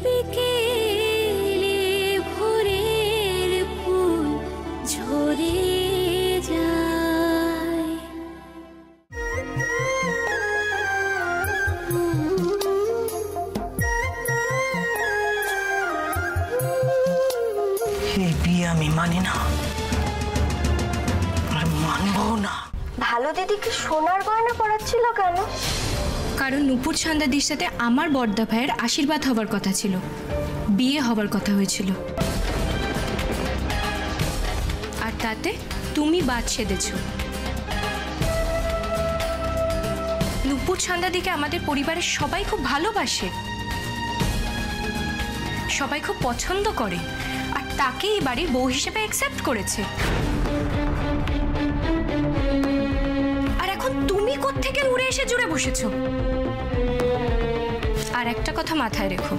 বিকেলে ভোরের ফুল ঝরে যায়। এই বিয়ে আমি মানি না, আর মানবো না। ভালো দিদিকে সোনার গয়না পরাচ্ছিল কেন? কারণ নূপুর সন্ধ্যাদির সাথে আমার বড়দা ভাইয়ের আশীর্বাদ হবার কথা ছিল, বিয়ে হবার কথা হয়েছিল, আর তাতে তুমি বাদ সেধেছ। নূপুর সন্ধ্যাদিকে আমাদের পরিবারের সবাই খুব ভালোবাসে, সবাই খুব পছন্দ করে, আর তাকে এই বাড়ির বউ হিসেবে অ্যাকসেপ্ট করেছে। আর এখন তুমি কোত্থেকে উড়ে এসে জুড়ে বসেছো? আর একটা কথা মাথায় রেখো,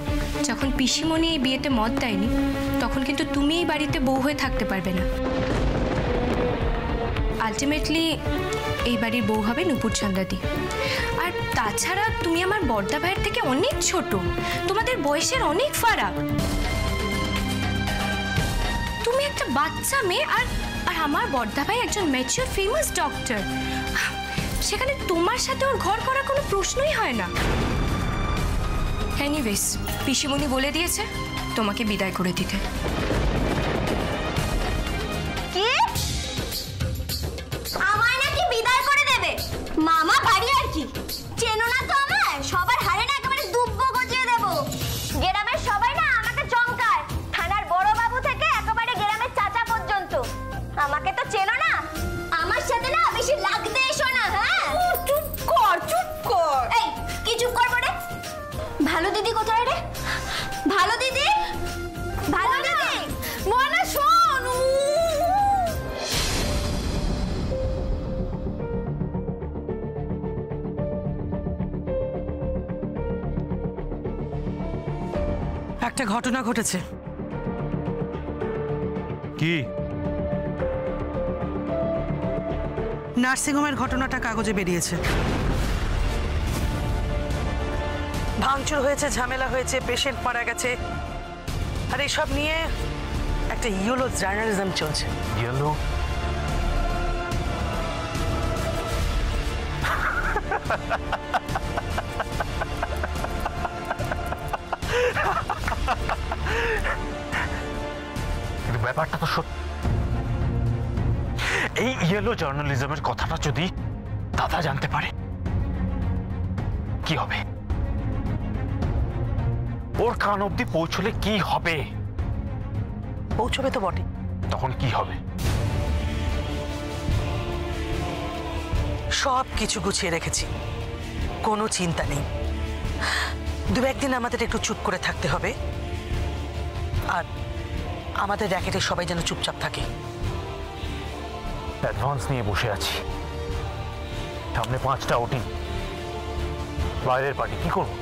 যখন পিসিমণি এই বিয়েতে মত দেয়নি, তখন কিন্তু তুমি এই বাড়িতে বউ হয়ে থাকতে পারবে না। আলটিমেটলি এই বাড়ির বউ হবে নূপুর সন্ধ্যাদি। আর তাছাড়া তুমি আমার বড়দা ভাইয়ের থেকে অনেক ছোট, তোমাদের বয়সের অনেক ফারাক। তুমি একটা বাচ্চা মেয়ে, আর আর আমার বড়দা ভাই একজন ম্যাচিউর ফেমাস ডক্টর, সেখানে তোমার সাথে ওর ঘর করার কোনো প্রশ্নই হয় না। এনিওয়েজ, পিসিমণি বলে দিয়েছে তোমাকে বিদায় করে দিতে। কি? আমায় নাকি বিদায় করে দেবে? মামা বাড়ি আর কি? চেনো না তো আমায়? সবার হারে না একেবারে দুব্বো গজিয়ে দেবো। গ্রামের সবাই না আমাকে চমকায়, থানার বড় বাবু থেকে একেবারে গ্রামের চাচা পর্যন্ত। আমাকে তো চেনো না, আমার সাথে না বেশি লাগতে এসো না। হ্যাঁ, চুপ কর, চুপ কর। এই কি চুপ করবো রে? ভালো দিদি কোথায় রে? ভালো দিদি, ভালো দিদি, মনে শোন। একটা ঘটনা ঘটেছে। কি? নার্সিংহোমের ঘটনাটা কাগজে বেরিয়েছে। ভাঙচুর হয়েছে, ঝামেলা হয়েছে, পেশেন্ট মারা গেছে, আর এসব নিয়ে একটা ইয়েলো জার্নালিজম চলছে। ইয়েলো? কিন্তু ব্যাপারটা তো সত্যি। এই ইয়েলো জার্নালিজমের কথাটা যদি দাদা জানতে পারে কি হবে? ওর কান অব্দি পৌঁছলে কি হবে? পৌঁছবে তো বটে। তখন কি হবে? সব কিছু গুছিয়ে রেখেছি, কোনো চিন্তা নেই। দু একদিন আমাদের একটু চুপ করে থাকতে হবে, আর আমাদের র্যাকেটে সবাই যেন চুপচাপ থাকে। অ্যাডভান্স নিয়ে বসে আছি, সামনে 5টা ওটি, বাইরের পার্টি। কি করবো?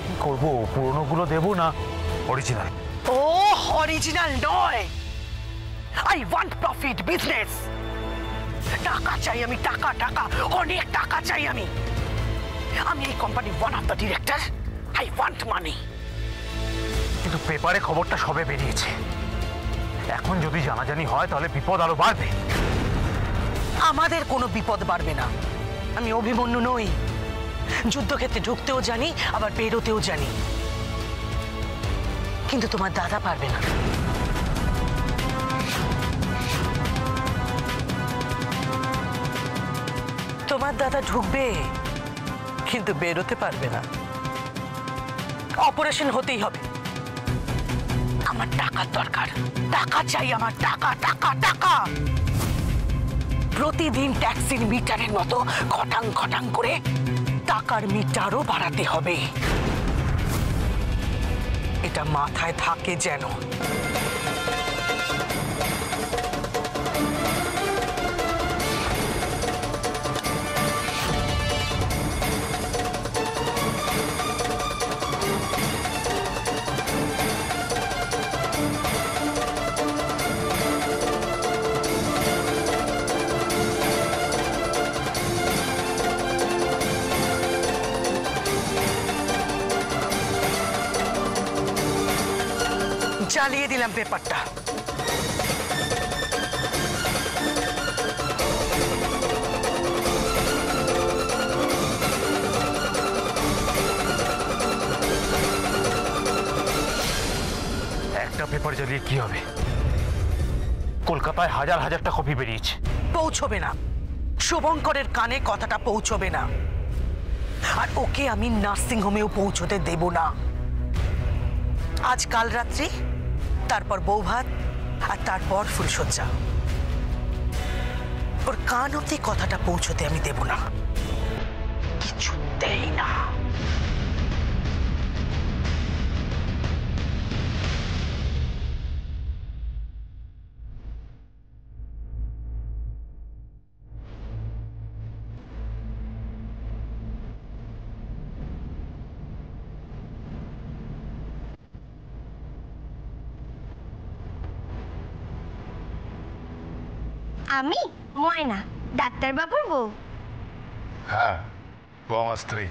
কি করবো? পুরোনোগুলো দেবো না অরিজিনাল? ও অরিজিনাল নয়, আই ওয়ান্ট প্রফিট, বিজনেস। টাকা চাই আমি, টাকা, টাকা, অনেক টাকা চাই আমি। আমি এই কোম্পানির one of the director, I want মানি। কিন্তু পেপারে খবরটা সবে বেরিয়েছে, এখন যদি জানাজানি হয় তাহলে বিপদ আরো বাড়বে। আমাদের কোনো বিপদ বাড়বে না। আমি অভিমন্যু নই, যুদ্ধক্ষেত্রে ঢুকতেও জানি, আবার বেরোতেও জানি। কিন্তু তোমার দাদা পারবে না। তোমার দাদা ঢুকবে, কিন্তু বেরোতে পারবে না। অপারেশন হতেই হবে। আমার টাকার দরকার, টাকা চাই আমার, টাকা, টাকা, টাকা। প্রতিদিন ট্যাক্সির মিটারের মতো খটাং খটাং করে টাকার মিটারও বাড়াতে হবে। এটা মাথায় থাকে যেন। চালিয়ে দিলাম পেপারটা। একটা পেপার জ্বালিয়ে কি হবে? কলকাতায় হাজার হাজারটা কপি বেরিয়েছে। পৌঁছবে না, শুভঙ্করের কানে কথাটা পৌঁছবে না, আর ওকে আমি নার্সিং হোমেও পৌঁছতে দেব না। আজ কাল রাত্রি, তারপর বৌভাত, আর তারপর ফুলশয্যা। ওর কান অব্দি কথাটা পৌঁছতে আমি দেব না, কিছুতেই না। আমি ময়না, ডাক্তারবাবুর বউ। হ্যাঁ, ও আমার স্ত্রী।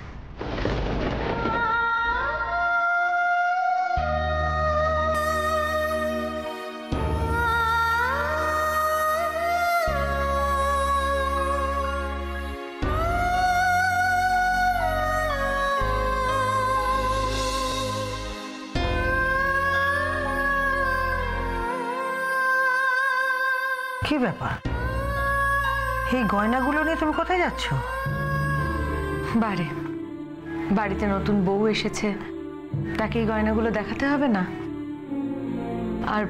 কি ব্যাপার, এই গয়নাগুলো নিয়ে তুমি কোথায় যাচ্ছ? বাড়িতে নতুন বউ এসেছে, তাকে এই গয়নাগুলো দেখাতে হবে না? আর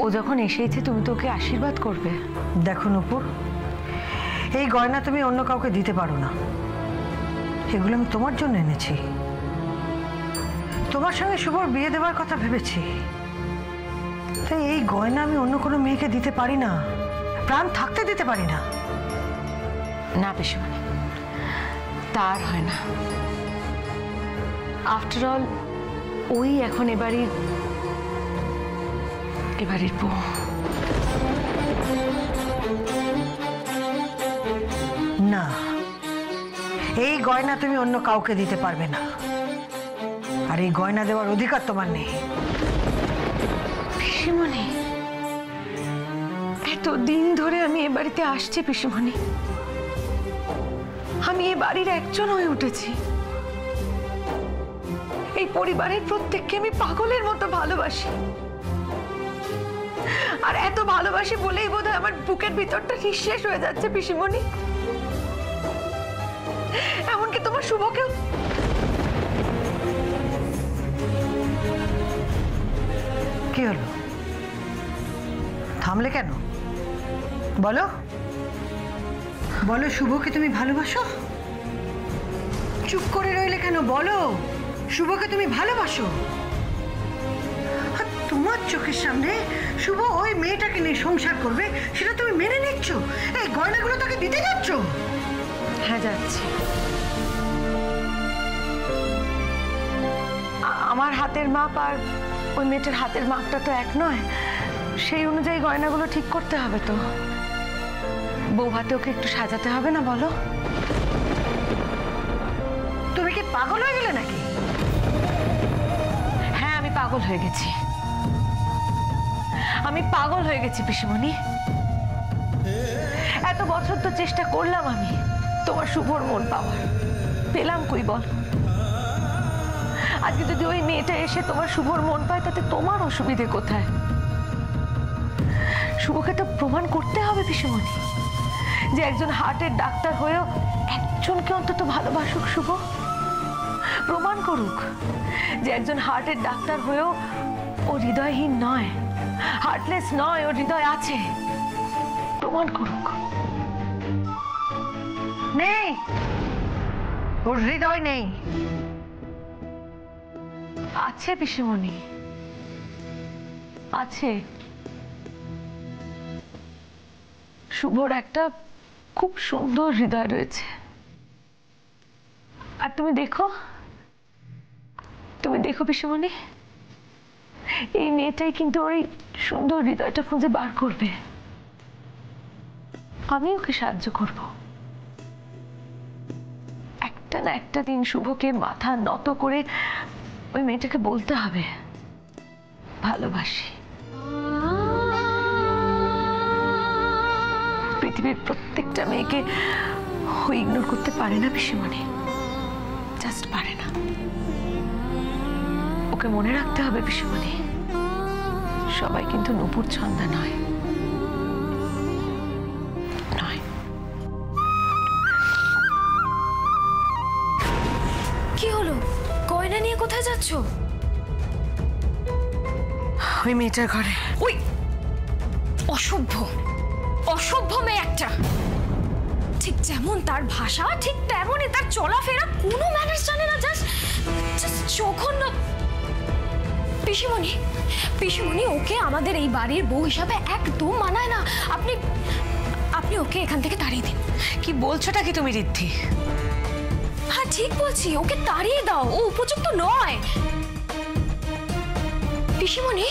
ও যখন এসেছে তুমি তো ওকে আশীর্বাদ করবে। দেখো নূপুর, এই গয়না তুমি অন্য কাউকে দিতে পারো না। এগুলো আমি তোমার জন্য এনেছি। তোমার সঙ্গে শুভর বিয়ে দেওয়ার কথা ভেবেছি, তাই এই গয়না আমি অন্য কোনো মেয়েকে দিতে পারি না, প্রাণ থাকতে দিতে পারি না। না পিসিমণি, তার হয় না। আফটার অল ওই এখন এবাড়ির বউ। না, এই গয়না তুমি অন্য কাউকে দিতে পারবে না, আর এই গয়না দেওয়ার অধিকার তোমার নেই। পিসিমণি, এতদিন ধরে আমি এ বাড়িতে আসছি পিসিমণি, আমি এ বাড়ির একজন হয়ে উঠেছি। এই পরিবারের প্রত্যেককে আমি পাগলের মতো ভালোবাসি, আর এত ভালোবাসি বলেই বোধহয় আমার বুকের ভিতরটা নিঃশেষ হয়ে যাচ্ছে পিসিমণি। এমনকি তোমার শুভকেও। কি হলো, থামলে কেন? বলো বলো, শুভকে তুমি ভালোবাসো? চুপ করে রইলে কেন? বলো, শুভকে তুমি ভালোবাসো? আর তোমার চোখের সামনে শুভ ওই মেয়েটাকে নিয়ে সংসার করবে, সেটা তুমি মেনে নিচ্ছ? এই গয়নাগুলো তাকে দিতে যাচ্ছ? হ্যাঁ, যাচ্ছি। আমার হাতের মাপ আর ওই মেয়েটার হাতের মাপটা তো এক নয়, সেই অনুযায়ী গয়নাগুলো ঠিক করতে হবে। তো বউ হাতে ওকে একটু সাজাতে হবে না, বলো? তুমি কি পাগল হয়ে গেলে নাকি? হ্যাঁ, আমি পাগল হয়ে গেছি, আমি পাগল হয়ে গেছি পিসিমণি। এত বছর তো চেষ্টা করলাম আমি তোমার শুভর মন পাওয়ার, পেলাম কই বল? আজকে যদি ওই মেয়েটা এসে তোমার শুভর মন পায়, তাতে তোমার অসুবিধে কোথায়? শুভকে তো প্রমাণ করতে হবে পিসিমণি, যে একজন হার্টের ডাক্তার হয়েও একজনকে অন্তত ভালোবাসুক শুভ। প্রমাণ করুক যে একজন হার্টের ডাক্তার হয়েও ও হৃদয়হীন নয়, হার্টলেস নয়, ওর হৃদয় আছে। প্রমাণ করুক। নেই, ওর হৃদয় নেই। আছে পিসিমণি, আছে। শুভর একটা খুব সুন্দর হৃদয় রয়েছে, আর তুমি দেখো পিসিমণি, এই মেয়েটাই কিন্তু ওর সুন্দর হৃদয়টা খুঁজে বার করবে। আমি ওকে সাহায্য করব। একটা না একটা দিন শুভকে মাথা নত করে ওই মেয়েটাকে বলতে হবে ভালোবাসি। পৃথিবীর প্রত্যেকটা মেয়েকে ও ইগনোর করতে পারে না পিসিমণি, জাস্ট পারে না। ওকে মনে রাখতে হবে পিসিমণি, সবাই কিন্তু নূপুর ছন্দা নয়। কি হলো? গয়না নিয়ে কোথায় যাচ্ছ? ওই মেয়েটার ঘরে। ওই অসভ্য অসভ্য মেয়ে একটা। ঠিক যেমন তার ভাষা ঠিক তেমনই তার চলাফেরা, কোনো ম্যানার্স জানে না, জাস্ট জঘন্য। পিসিমণি, পিসিমণি, ওকে আমাদের এই বাড়ির বউ হিসাবে একদম মানায় না। আপনি আপনি ওকে এখান থেকে তাড়িয়ে দিন। কি বলছোটা কি তুমি ঋদ্ধি? হ্যাঁ ঠিক বলছি, ওকে তাড়িয়ে দাও, ও উপযুক্ত নয়। পিসিমণি,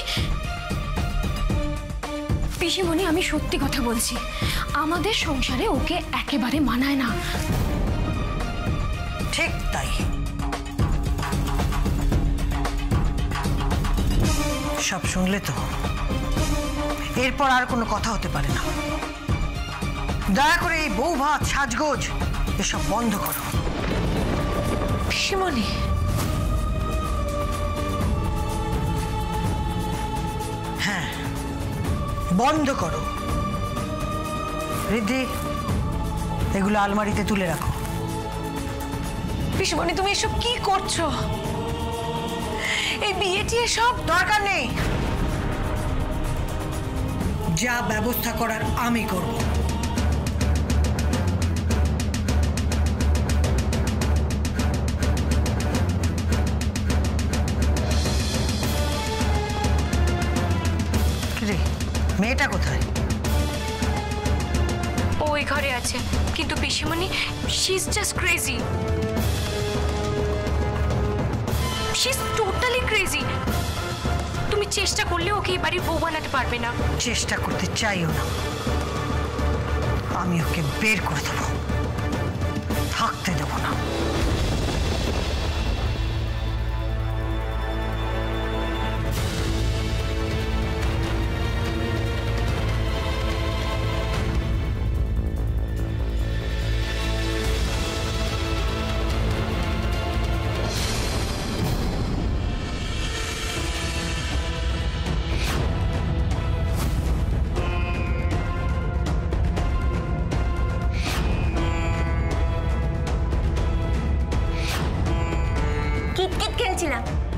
পিসিমণি, আমি সত্যি কথা বলছি, আমাদের সংসারে ওকে একেবারে মানায় না। ঠিক তাই। সব শুনলে তো, এরপর আর কোনো কথা হতে পারে না। দয়া করে এই বউ ভাত সাজগোজ এসব বন্ধ করো। পিসিমণি, হ্যাঁ বন্ধ করো। ঋদ্ধি, এগুলো আলমারিতে তুলে রাখো। পিসিমণি, তুমি এসব কি করছো? এই বিয়েটি এসব দরকার নেই, যা ব্যবস্থা করার আমি করব। মেয়েটা কোথায়? ওই ঘরে আছে, কিন্তু পিসিমণি, she is just crazy. She is totally crazy. তুমি চেষ্টা করলে ওকে এই বাড়ির বউ বানাতে পারবে না। চেষ্টা করতে চাইও না, আমি ওকে বের করে দেবো, থাকতে দেবো না।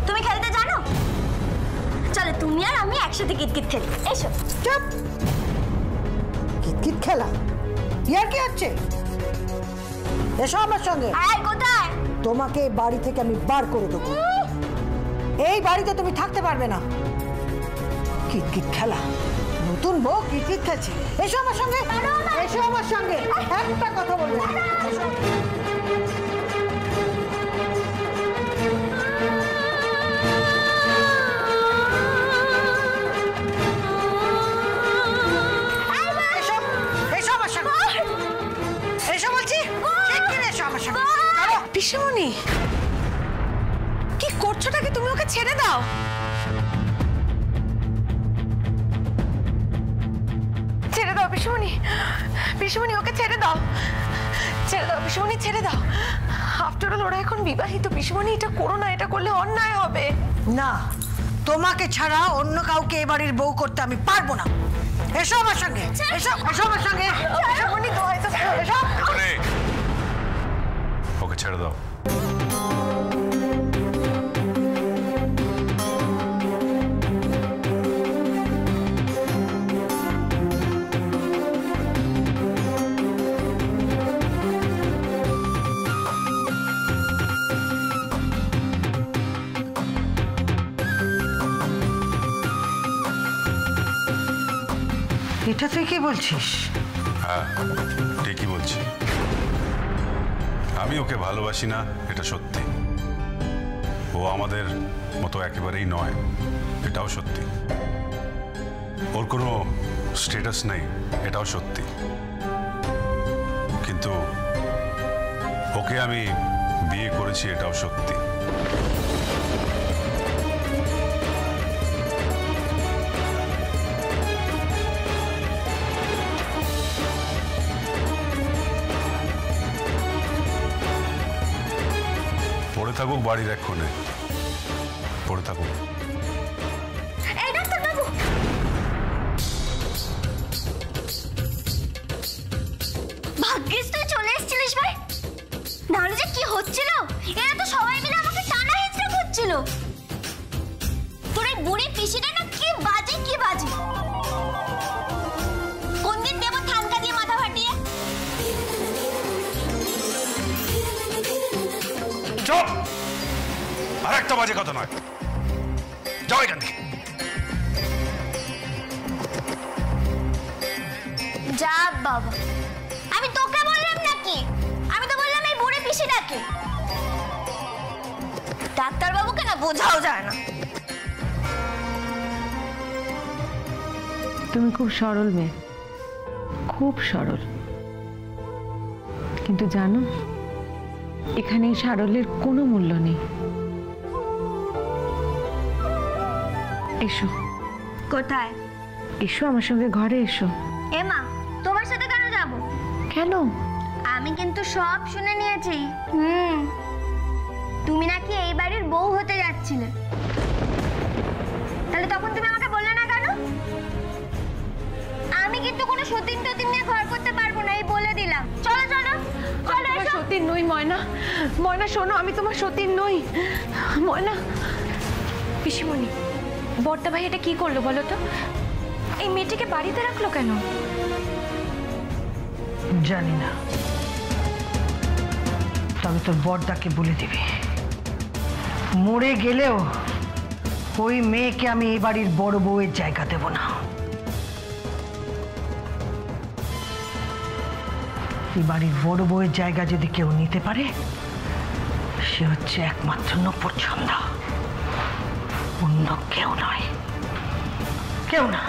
তুমি খেলতে জানো? চলো তুমি আর আমি একসাথে কিতকিত খেলি। এসো। চুপ। কিতকিত খেলা? ইয়ার কি হচ্ছে? এসো আমার সঙ্গে। আয় কোথায়? তোমাকে এই বাড়ি থেকে আমি বার করে দেবো। এই বাড়িতে তুমি থাকতে পারবে না। কিতকিত খেলা? নতুন বউ কিতকিত খেলছে? এসো আমার সঙ্গে, এসো আমার সঙ্গে। একটা কথা বলবো। পিসিমণি, কি করছোটা কি? তুমি ওকে ছেড়ে দাও। ছেড়ে দাও পিসিমণি, পিসিমণি, ওকে ছেড়ে দাও, ছেড়ে দাও পিসিমণি, ছেড়ে দাও। আফটার অল ওরা এখন বিবাহিত। পিসিমণি, এটা করো না, এটা করলে অন্যায় হবে। না, তোমাকে ছাড়া অন্য কাউকে এ বাড়ির বউ করতে আমি পারবো না। এসো আমার সঙ্গে, এসো, এসো আমার সঙ্গে। পিসিমণি, দোহাই তো, এসো। ওকে ছেড়ে দাও। এটা তুই কি বলছিস? হ্যাঁ ঠিকই বলছি। আমি ওকে ভালোবাসি না, এটা সত্যি। ও আমাদের মতো একেবারেই নয়, এটাও সত্যি। ওর কোনো স্ট্যাটাস নেই, এটাও সত্যি। কিন্তু ওকে আমি বিয়ে করেছি, এটাও সত্যি। থাকুক বাড়ির এক কোণে, পড়ে থাকুক। এই ডাক্তার বাবু, ভাগ্যিস তুই চলে এসেছিলিস ভাই, নাহলে যে কি হচ্ছিল। এরা তো সবাই মিলে আমাকে টানা হেঁচড়া করছিল। তোর এই বুড়ি পিসিটা না কি বাজে কি বাজে। কোন দিন দেবো ঠান্ডা দিয়ে মাথা ফাটিয়ে। চুপ! আর একটা বাজে কথা নয়, যাও এখান থেকে। যা বাবা, আমি তোকে বললাম নাকি? আমি তো বললাম এই বুড়ি পিসিটাকে। ডাক্তার বাবুকে না বোঝাও যায় না। তুমি খুব সরল মেয়ে, খুব সরল, কিন্তু জানো এখানে এই সারল্যের কোনো মূল্য নেই। এসো। কোথায়? এসো আমার সঙ্গে ঘরে এসো। এমা, তোমার সাথে কেন যাব? কেন? আমি কিন্তু সব শুনে নিয়েছি। তুমি নাকি এই বাড়ির বউ হতে যাচ্ছিলে, তাহলে তখন তুমি আমাকে বললে না কেন? আমি কিন্তু কোনো সতীন টতীন নিয়ে ঘর করতে পারবো না, এই বলে দিলাম। চলো চলো চলো এসো। সতীন নই ময়না, ময়না শোনো, আমি তোমার সতীন নই ময়না। পিসিমণি, বড়দা ভাই এটা কি করলো বলো তো? এই মেয়েটিকে বাড়িতে রাখলো কেন? জানি না, তবে তোর বড়দাকে বলে দিবি, মরে গেলেও ওই মেয়েকে আমি এই বাড়ির বড় বউয়ের জায়গা দেব না। এই বাড়ির বড় বউয়ের জায়গা যদি কেউ নিতে পারে, সে হচ্ছে একমাত্র নূপুর সন্ধ্যা, অন্য কেউ নয়, কেউ না।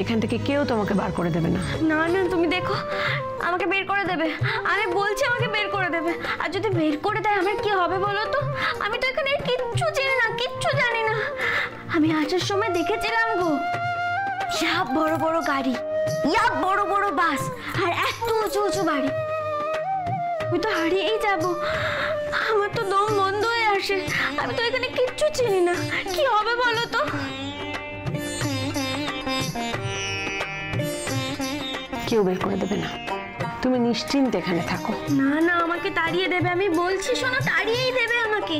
এখান থেকে কেউ তোমাকে বার করে দেবে না। না না, তুমি দেখো আমাকে বের করে দেবে। আমি বলছি আমাকে বের করে দেবে। আর যদি বের করে দেয় আমার কি হবে বলো তো? আমি তো এখানে কিচ্ছু চিনি না, কিচ্ছু জানি না। আমি আসার সময় দেখেছিলাম গো, ইয়া বড় বড় গাড়ি, ইয়া বড় বড় বাস, আর এত উঁচু উঁচু বাড়ি। আমি তো হারিয়েই যাব, আমার তো দম বন্ধ হয়ে আসে। আমি তো এখানে কিচ্ছু চিনি না, কি হবে বলো তো? কেউ বের করে দেবে না, তুমি নিশ্চিন্তে এখানে থাকো। না না, আমাকে তাড়িয়ে দেবে, আমি বলছি শোনো, তাড়িয়েই দেবে আমাকে।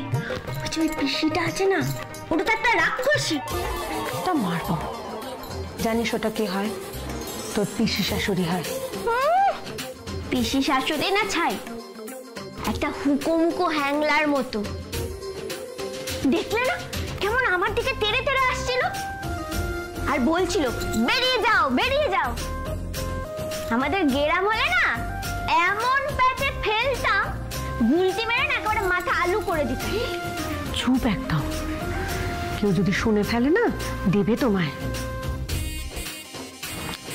ওই পিসিটা আছে না, ওটা তো একটা রাক্ষসী। তা মারবো, জানিস ওটা কি হয়? তোর পিসি শাশুড়ি হয়। পিসি শাশুড়ি না ছাই, একটা হুকোমুকো হ্যাংলার মতো। দেখলে না কেমন আমার দিকে তেড়ে তেড়ে আসছিল আর বলছিল বেরিয়ে যাও বেরিয়ে যাও। আমাদের গেরাম হলে না এমন প্যাচে ফেলতাম, গুলতি মেরে না একেবারে মাথা আলু করে দিত। চুপ একদম, কেউ যদি শুনে ফেলে না দেবে তোমায়।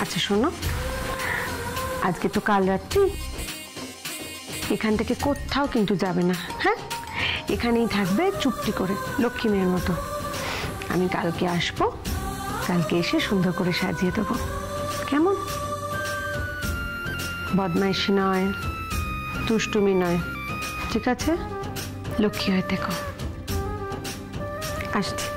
আচ্ছা শোনো, আজকে তো কাল রাত্রি, এখান থেকে কোথাও কিন্তু যাবে না, হ্যাঁ? এখানেই থাকবে চুপটি করে, লক্ষ্মী মেয়ের মতো। আমি কালকে আসবো, কালকে এসে সুন্দর করে সাজিয়ে দেবো, কেমন? বদমাইশি নয়, দুষ্টুমি নয়, ঠিক আছে? লক্ষ্মী হয়ে থেকো। আসছি।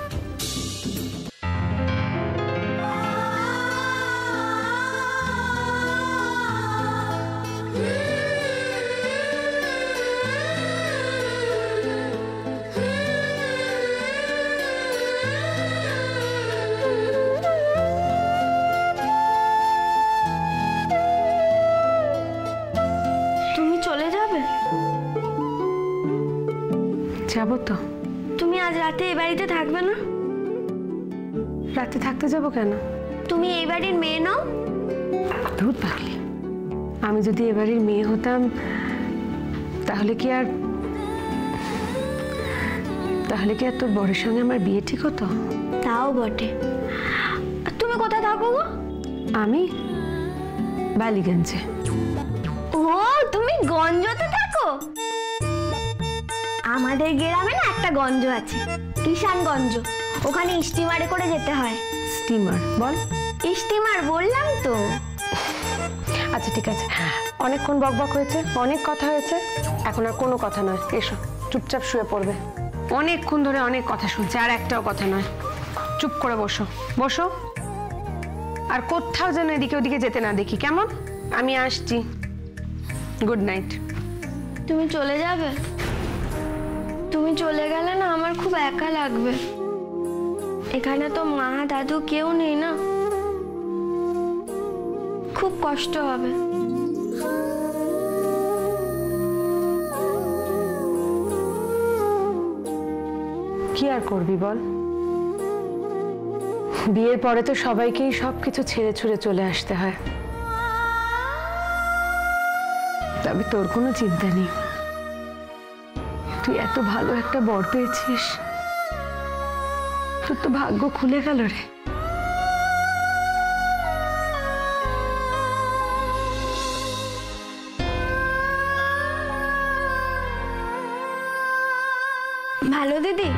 যাবো তো। তুমি আজ রাতে এই বাড়িতে থাকবে না? রাতে থাকতে যাবো কেন? তুমি এই বাড়ির মেয়ে নও? ধুর পাগলি, আমি যদি এ বাড়ির মেয়ে হতাম তাহলে কি আর তোর বরের সঙ্গে আমার বিয়ে ঠিক হতো? তাও বটে। তুমি কোথায় থাকো গো? আমি বালিগঞ্জে। ও, তুমি গঞ্জতে থাকো? আমাদের গ্রামে না একটা গঞ্জ আছে, কিষানগঞ্জ। ওখানে স্টিমারে করে যেতে হয়। স্টিমার বল। স্টিমার বললাম তো। আচ্ছা ঠিক আছে, অনেকক্ষণ বকবক হয়েছে, অনেক কথা হয়েছে, এখন আর কোনো কথা নয়। এসো, চুপচাপ শুয়ে পড়বে। অনেকক্ষণ ধরে অনেক কথা শুনছে, আর একটাও কথা নয়। চুপ করে বসো, বসো। আর কোথাও যেন এদিকে ওদিকে যেতে না দেখি, কেমন? আমি আসছি। Good night. তুমি চলে যাবে? তুমি চলে গেলে না আমার খুব একা লাগবে। এখানে তো মা দাদু কেউ নেই না, খুব কষ্ট হবে। কি আর করবি বল, বিয়ের পরে তো সবাইকেই সবকিছু ছেড়ে ছুড়ে চলে আসতে হয়। তবে তোর কোনো চিন্তা নেই, তুই এত ভালো একটা বর পেয়েছিস, তোর তো ভাগ্য খুলে গেল রে। ভালো দিদি।